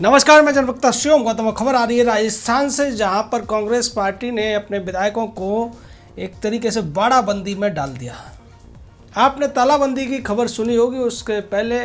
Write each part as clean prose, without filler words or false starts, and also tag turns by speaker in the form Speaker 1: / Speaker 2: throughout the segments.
Speaker 1: नमस्कार, मैं जनवक्ता शिवम गौतम। खबर आ रही है राजस्थान से, जहां पर कांग्रेस पार्टी ने अपने विधायकों को एक तरीके से बाड़ाबंदी में डाल दिया। आपने तालाबंदी की खबर सुनी होगी, उसके पहले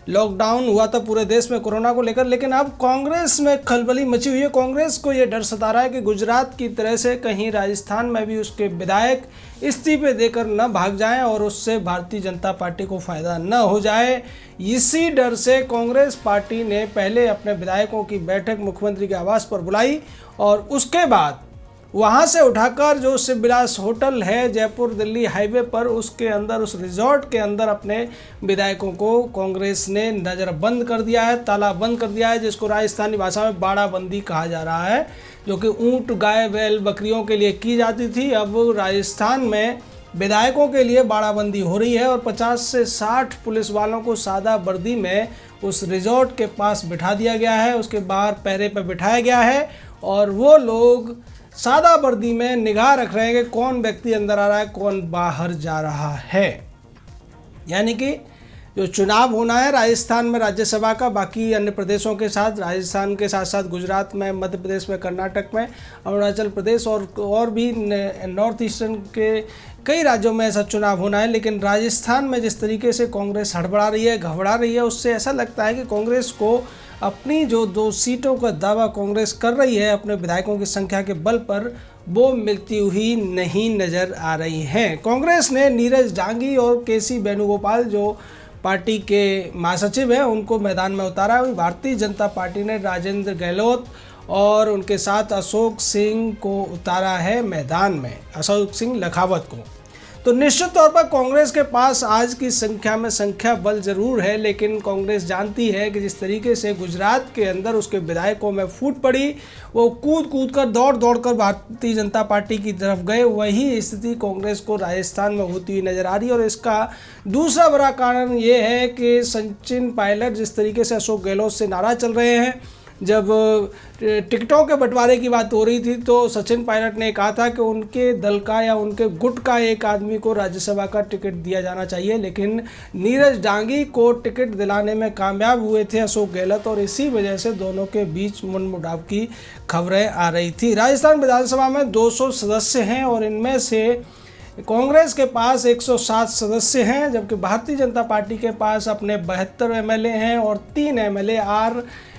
Speaker 1: लॉकडाउन हुआ था पूरे देश में कोरोना को लेकर, लेकिन अब कांग्रेस में खलबली मची हुई है। कांग्रेस को ये डर सता रहा है कि गुजरात की तरह से कहीं राजस्थान में भी उसके विधायक इस्तीफे देकर न भाग जाएं और उससे भारतीय जनता पार्टी को फायदा न हो जाए। इसी डर से कांग्रेस पार्टी ने पहले अपने विधायकों की बैठक मुख्यमंत्री के आवास पर बुलाई और उसके बाद वहाँ से उठाकर जो शिवविलास होटल है जयपुर दिल्ली हाईवे पर, उसके अंदर, उस रिजॉर्ट के अंदर अपने विधायकों को कांग्रेस ने नज़रबंद कर दिया है, तालाबंद कर दिया है, जिसको राजस्थानी भाषा में बाड़ाबंदी कहा जा रहा है। जो कि ऊँट, गाय, बैल, बकरियों के लिए की जाती थी, अब राजस्थान में विधायकों के लिए बाड़ाबंदी हो रही है और 50 से 60 पुलिस वालों को सादा वर्दी में उस रिजॉर्ट के पास बिठा दिया गया है, उसके बाहर पहरे पर बिठाया गया है और वो लोग सादा वर्दी में निगाह रख रहे हैं कि कौन व्यक्ति अंदर आ रहा है, कौन बाहर जा रहा है। यानी कि जो चुनाव होना है राजस्थान में राज्यसभा का, बाकी अन्य प्रदेशों के साथ, राजस्थान के साथ साथ गुजरात में, मध्य प्रदेश में, कर्नाटक में, अरुणाचल प्रदेश और भी नॉर्थ ईस्टर्न के कई राज्यों में ऐसा चुनाव होना है। लेकिन राजस्थान में जिस तरीके से कांग्रेस हड़बड़ा रही है, घबरा रही है, उससे ऐसा लगता है कि कांग्रेस को अपनी जो 2 सीटों का दावा कांग्रेस कर रही है अपने विधायकोों की संख्या के बल पर, वो मिलती हुई नहीं नज़र आ रही हैं। कांग्रेस ने नीरज डांगी और केसी वेणुगोपाल, जो पार्टी के महासचिव हैं, उनको मैदान में उतारा। वहीं भारतीय जनता पार्टी ने राजेंद्र गहलोत और उनके साथ अशोक सिंह को उतारा है मैदान में, अशोक सिंह लखावत को। तो निश्चित तौर पर कांग्रेस के पास आज की संख्या में संख्या बल जरूर है, लेकिन कांग्रेस जानती है कि जिस तरीके से गुजरात के अंदर उसके विधायकों में फूट पड़ी, वो कूद कर दौड़ कर भारतीय जनता पार्टी की तरफ गए, वही स्थिति कांग्रेस को राजस्थान में होती हुई नजर आ रही है। और इसका दूसरा बड़ा कारण ये है कि सचिन पायलट जिस तरीके से अशोक गहलोत से नाराज चल रहे हैं। जब टिकटों के बंटवारे की बात हो रही थी तो सचिन पायलट ने कहा था कि उनके दल का या उनके गुट का एक आदमी को राज्यसभा का टिकट दिया जाना चाहिए, लेकिन नीरज डांगी को टिकट दिलाने में कामयाब हुए थे अशोक गहलोत और इसी वजह से दोनों के बीच मनमुटाव की खबरें आ रही थी। राजस्थान विधानसभा में 200 सदस्य हैं और इनमें से कांग्रेस के पास 107 सदस्य हैं, जबकि भारतीय जनता पार्टी के पास अपने 72 एमएलए हैं और 3 एमएलए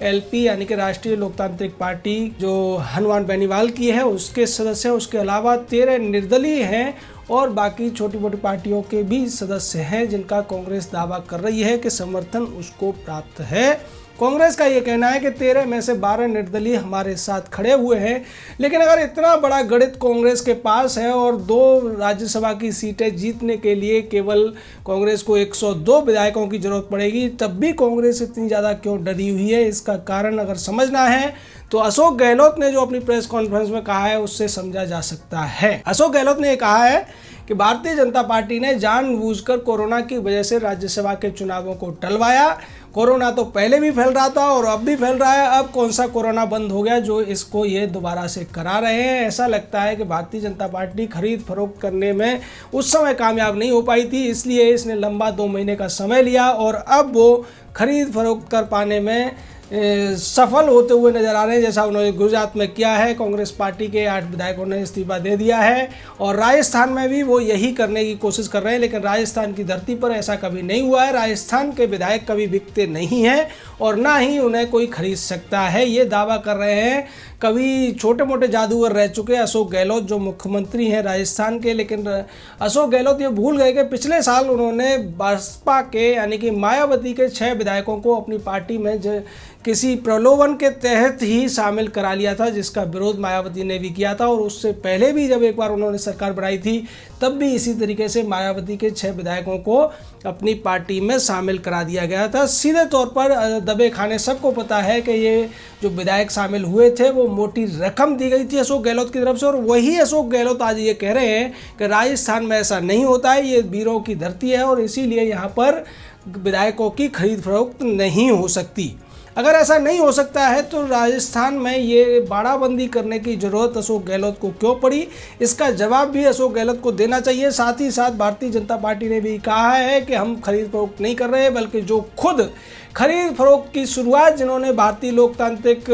Speaker 1: RLP यानी कि राष्ट्रीय लोकतांत्रिक पार्टी जो हनुमान बेनीवाल की है उसके सदस्य हैं। उसके अलावा 13 निर्दलीय हैं और बाकी छोटी मोटी पार्टियों के भी सदस्य हैं जिनका कांग्रेस दावा कर रही है कि समर्थन उसको प्राप्त है। कांग्रेस का ये कहना है कि 13 में से 12 निर्दलीय हमारे साथ खड़े हुए हैं। लेकिन अगर इतना बड़ा गणित कांग्रेस के पास है और 2 राज्यसभा की सीटें जीतने के लिए केवल कांग्रेस को 102 विधायकों की जरूरत पड़ेगी, तब भी कांग्रेस इतनी ज़्यादा क्यों डरी हुई है, इसका कारण अगर समझना है तो अशोक गहलोत ने जो अपनी प्रेस कॉन्फ्रेंस में कहा है उससे समझा जा सकता है। अशोक गहलोत ने कहा है कि भारतीय जनता पार्टी ने जानबूझकर कोरोना की वजह से राज्यसभा के चुनावों को टलवाया। कोरोना तो पहले भी फैल रहा था और अब भी फैल रहा है, अब कौन सा कोरोना बंद हो गया जो इसको ये दोबारा से करा रहे हैं। ऐसा लगता है कि भारतीय जनता पार्टी खरीद फरोख्त करने में उस समय कामयाब नहीं हो पाई थी, इसलिए इसने लंबा 2 महीने का समय लिया और अब वो खरीद फरोख्त कर पाने में सफल होते हुए नजर आ रहे हैं, जैसा उन्होंने गुजरात में किया है। कांग्रेस पार्टी के 8 विधायकों ने इस्तीफा दे दिया है और राजस्थान में भी वो यही करने की कोशिश कर रहे हैं, लेकिन राजस्थान की धरती पर ऐसा कभी नहीं हुआ है। राजस्थान के विधायक कभी बिकते नहीं हैं और ना ही उन्हें कोई खरीद सकता है, ये दावा कर रहे हैं कभी छोटे मोटे जादूगर रह चुके अशोक गहलोत जो मुख्यमंत्री हैं राजस्थान के। लेकिन अशोक गहलोत ये भूल गए कि पिछले साल उन्होंने बसपा के यानी कि मायावती के 6 विधायकों को अपनी पार्टी में किसी प्रलोभन के तहत ही शामिल करा लिया था, जिसका विरोध मायावती ने भी किया था। और उससे पहले भी जब एक बार उन्होंने सरकार बनाई थी तब भी इसी तरीके से मायावती के 6 विधायकों को अपनी पार्टी में शामिल करा दिया गया था। सीधे तौर पर दबे खाने सबको पता है कि ये जो विधायक शामिल हुए थे वो मोटी रकम दी गई थी अशोक गहलोत की तरफ से। और वही अशोक गहलोत आज ये कह रहे हैं कि राजस्थान में ऐसा नहीं होता है, ये वीरों की धरती है और इसीलिए यहाँ पर विधायकों की खरीद फरोख्त नहीं हो सकती। अगर ऐसा नहीं हो सकता है तो राजस्थान में ये बाड़ाबंदी करने की ज़रूरत अशोक गहलोत को क्यों पड़ी, इसका जवाब भी अशोक गहलोत को देना चाहिए। साथ ही साथ भारतीय जनता पार्टी ने भी कहा है कि हम खरीद फरोख्त नहीं कर रहे, बल्कि जो खुद खरीद फरोख्त की शुरुआत जिन्होंने भारतीय लोकतांत्रिक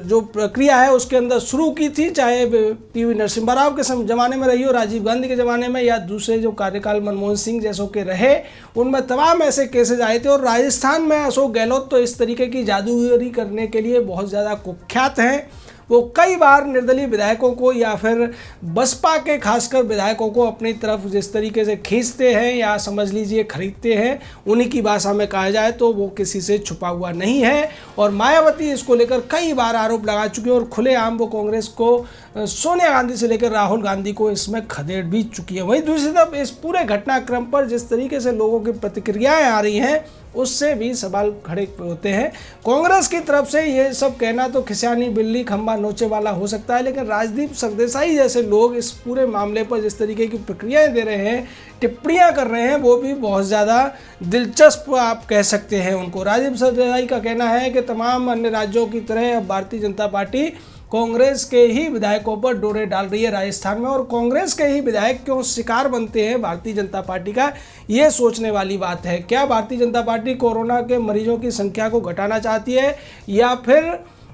Speaker 1: जो प्रक्रिया है उसके अंदर शुरू की थी, चाहे पीवी नरसिम्हा राव के ज़माने में रही हो, राजीव गांधी के ज़माने में, या दूसरे जो कार्यकाल मनमोहन सिंह जैसों के रहे, उनमें तमाम ऐसे केसेज आए थे। और राजस्थान में अशोक गहलोत तो इस तरीके की जादूगरी करने के लिए बहुत ज़्यादा कुख्यात हैं। वो कई बार निर्दलीय विधायकों को या फिर बसपा के खासकर विधायकों को अपनी तरफ जिस तरीके से खींचते हैं या समझ लीजिए खरीदते हैं, उन्हीं की भाषा में कहा जाए तो वो किसी से छुपा हुआ नहीं है। और मायावती इसको लेकर कई बार आरोप लगा चुकी है और खुलेआम वो कांग्रेस को, सोनिया गांधी से लेकर राहुल गांधी को इसमें खदेड़ भी चुकी है। वहीं दूसरी तरफ इस पूरे घटनाक्रम पर जिस तरीके से लोगों की प्रतिक्रियाएं आ रही हैं उससे भी सवाल खड़े होते हैं। कांग्रेस की तरफ से ये सब कहना तो खिसियानी बिल्ली खंबा नोचे वाला हो सकता है, लेकिन राजदीप सरदेसाई जैसे लोग इस पूरे मामले पर जिस तरीके की प्रक्रियाएं दे रहे हैं, टिप्पणियां कर रहे हैं, वो भी बहुत ज़्यादा दिलचस्प आप कह सकते हैं उनको। राजदीप सरदेसाई का कहना है कि तमाम अन्य राज्यों की तरह अब भारतीय जनता पार्टी कांग्रेस के ही विधायकों पर डोरे डाल रही है राजस्थान में, और कांग्रेस के ही विधायक क्यों शिकार बनते हैं भारतीय जनता पार्टी का, ये सोचने वाली बात है। क्या भारतीय जनता पार्टी कोरोना के मरीजों की संख्या को घटाना चाहती है, या फिर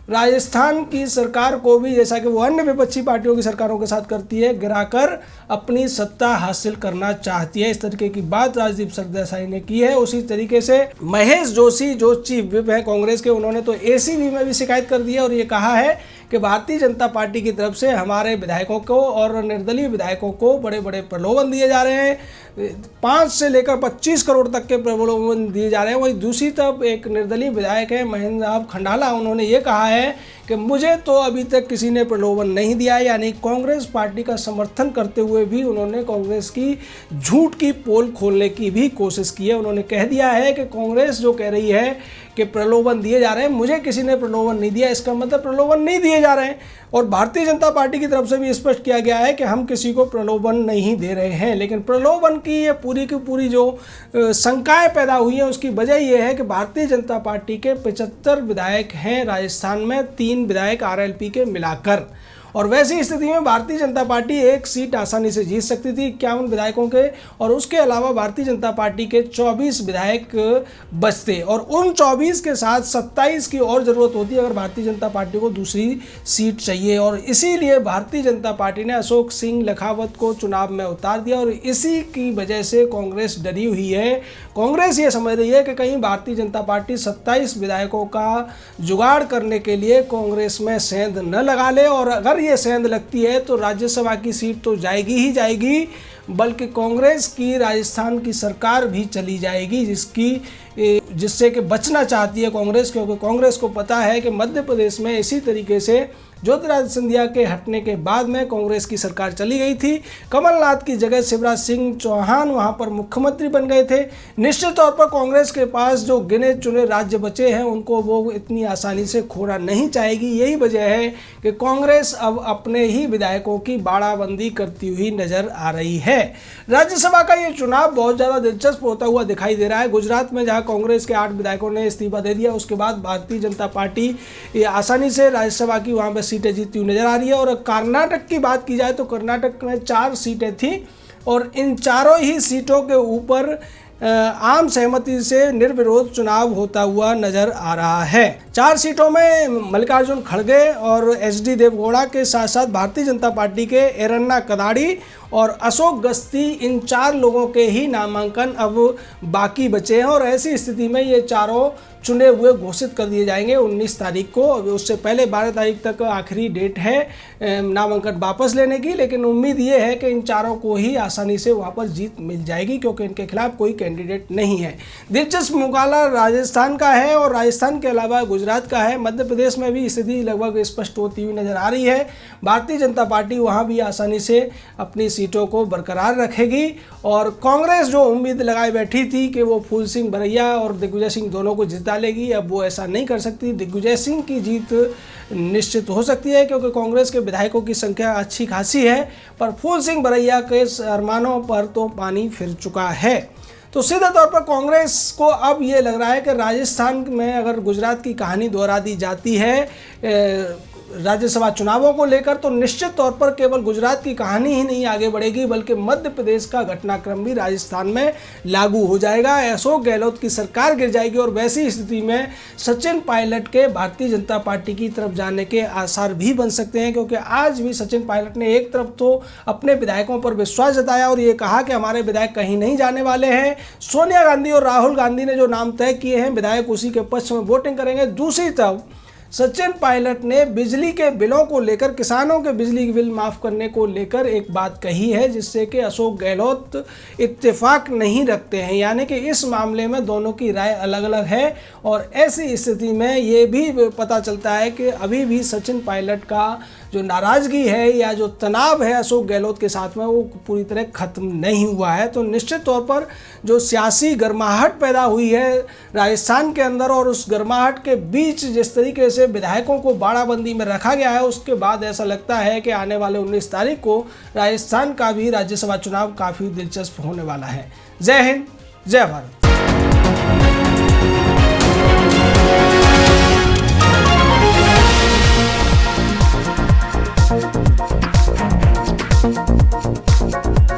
Speaker 1: राजस्थान की सरकार को भी, जैसा कि वो अन्य विपक्षी पार्टियों की सरकारों के साथ करती है, गिराकर अपनी सत्ता हासिल करना चाहती है? इस तरीके की बात राजदीप सरदेसाई ने की है। उसी तरीके से महेश जोशी जो चीफ विप हैं कांग्रेस के, उन्होंने तो एसीबी में भी शिकायत कर दी है और ये कहा है कि भारतीय जनता पार्टी की तरफ से हमारे विधायकों को और निर्दलीय विधायकों को बड़े बड़े प्रलोभन दिए जा रहे हैं, 5 से लेकर 25 करोड़ तक के प्रलोभन दिए जा रहे हैं। वहीं दूसरी तरफ एक निर्दलीय विधायक है महेंद्र खंडाला, उन्होंने ये कहा है कि मुझे तो अभी तक किसी ने प्रलोभन नहीं दिया, यानी कांग्रेस पार्टी का समर्थन करते हुए भी उन्होंने कांग्रेस की झूठ की पोल खोलने की भी कोशिश की है। उन्होंने कह दिया है कि कांग्रेस जो कह रही है कि प्रलोभन दिए जा रहे हैं, मुझे किसी ने प्रलोभन नहीं दिया, इसका मतलब प्रलोभन नहीं दिए जा रहे हैं। और भारतीय जनता पार्टी की तरफ से भी स्पष्ट किया गया है कि हम किसी को प्रलोभन नहीं दे रहे हैं। लेकिन प्रलोभन की ये पूरी की पूरी जो शंकाएं पैदा हुई हैं उसकी वजह ये है कि भारतीय जनता पार्टी के 75 विधायक हैं राजस्थान में, 3 विधायक आरएलपी के मिलाकर, और वैसी स्थिति में भारतीय जनता पार्टी एक सीट आसानी से जीत सकती थी 51 विधायकों के, और उसके अलावा भारतीय जनता पार्टी के 24 विधायक बचते, और उन 24 के साथ 27 की और ज़रूरत होती अगर भारतीय जनता पार्टी को दूसरी सीट चाहिए। और इसीलिए भारतीय जनता पार्टी ने अशोक सिंह लखावत को चुनाव में उतार दिया, और इसी की वजह से कांग्रेस डरी हुई है। कांग्रेस ये समझ रही है कि कहीं भारतीय जनता पार्टी 27 विधायकों का जुगाड़ करने के लिए कांग्रेस में सेंध न लगा ले, और अगर ये सेंध लगती है तो राज्यसभा की सीट तो जाएगी ही जाएगी, बल्कि कांग्रेस की राजस्थान की सरकार भी चली जाएगी, जिससे कि बचना चाहती है कांग्रेस, क्योंकि कांग्रेस को पता है कि मध्य प्रदेश में इसी तरीके से ज्योतिरादित्य सिंधिया के हटने के बाद में कांग्रेस की सरकार चली गई थी। कमलनाथ की जगह शिवराज सिंह चौहान वहां पर मुख्यमंत्री बन गए थे। निश्चित तौर पर कांग्रेस के पास जो गिने चुने राज्य बचे हैं उनको वो इतनी आसानी से खोना नहीं चाहेगी। यही वजह है कि कांग्रेस अब अपने ही विधायकों की बाड़ाबंदी करती हुई नजर आ रही है। राज्यसभा का ये चुनाव बहुत ज़्यादा दिलचस्प होता हुआ दिखाई दे रहा है। गुजरात में जहाँ कांग्रेस के 8 विधायकों ने इस्तीफा दे दिया, उसके बाद भारतीय जनता पार्टी आसानी से राज्यसभा की वहाँ पर सीटें जीतती हुई नजर आ रही है। और कर्नाटक की बात की जाए तो कर्नाटक में 4 सीटें थी, और इन चारों ही सीटों के ऊपर आम सहमति से निर्विरोध चुनाव होता हुआ नजर आ रहा है। 4 सीटों में मल्लिकार्जुन खड़गे और एचडी देवगौड़ा के साथ साथ भारतीय जनता पार्टी के एरन्ना कदाड़ी और अशोक गस्ती, इन 4 लोगों के ही नामांकन अब बाकी बचे हैं, और ऐसी स्थिति में ये चारों चुने हुए घोषित कर दिए जाएंगे 19 तारीख को। उससे पहले 12 तारीख तक आखिरी डेट है नामांकन वापस लेने की, लेकिन उम्मीद ये है कि इन चारों को ही आसानी से वापस जीत मिल जाएगी, क्योंकि इनके खिलाफ कोई कैंडिडेट नहीं है। दिलचस्प मुकाबला राजस्थान का है, और राजस्थान के अलावा गुजरात का है। मध्य प्रदेश में भी स्थिति लगभग स्पष्ट होती हुई नजर आ रही है। भारतीय जनता पार्टी वहाँ भी आसानी से अपनी सीटों को बरकरार रखेगी, और कांग्रेस जो उम्मीद लगाए बैठी थी कि वो फूल सिंह बरैया और दिग्विजय सिंह दोनों को जिता लेगी, अब वो ऐसा नहीं कर सकती। दिग्विजय सिंह की जीत निश्चित हो सकती है, क्योंकि कांग्रेस के विधायकों की संख्या अच्छी खासी है, पर फूल सिंह बरैया के अरमानों पर तो पानी फिर चुका है। तो सीधे तौर पर कांग्रेस को अब ये लग रहा है कि राजस्थान में अगर गुजरात की कहानी दोहरा दी जाती है राज्यसभा चुनावों को लेकर, तो निश्चित तौर पर केवल गुजरात की कहानी ही नहीं आगे बढ़ेगी, बल्कि मध्य प्रदेश का घटनाक्रम भी राजस्थान में लागू हो जाएगा। अशोक गहलोत की सरकार गिर जाएगी और वैसी स्थिति में सचिन पायलट के भारतीय जनता पार्टी की तरफ जाने के आसार भी बन सकते हैं, क्योंकि आज भी सचिन पायलट ने एक तरफ तो अपने विधायकों पर विश्वास जताया और ये कहा कि हमारे विधायक कहीं नहीं जाने वाले हैं। सोनिया गांधी और राहुल गांधी ने जो नाम तय किए हैं, विधायक उसी के पक्ष में वोटिंग करेंगे। दूसरी तरफ सचिन पायलट ने बिजली के बिलों को लेकर, किसानों के बिजली के बिल माफ़ करने को लेकर एक बात कही है, जिससे कि अशोक गहलोत इत्तेफाक नहीं रखते हैं, यानी कि इस मामले में दोनों की राय अलग अलग है। और ऐसी स्थिति में ये भी पता चलता है कि अभी भी सचिन पायलट का जो नाराज़गी है या जो तनाव है अशोक गहलोत के साथ में, वो पूरी तरह ख़त्म नहीं हुआ है। तो निश्चित तौर पर जो सियासी गर्माहट पैदा हुई है राजस्थान के अंदर, और उस गर्माहट के बीच जिस तरीके से विधायकों को बाड़ाबंदी में रखा गया है, उसके बाद ऐसा लगता है कि आने वाले 19 तारीख को राजस्थान का भी राज्यसभा चुनाव काफ़ी दिलचस्प होने वाला है। जय हिंद, जय भारत।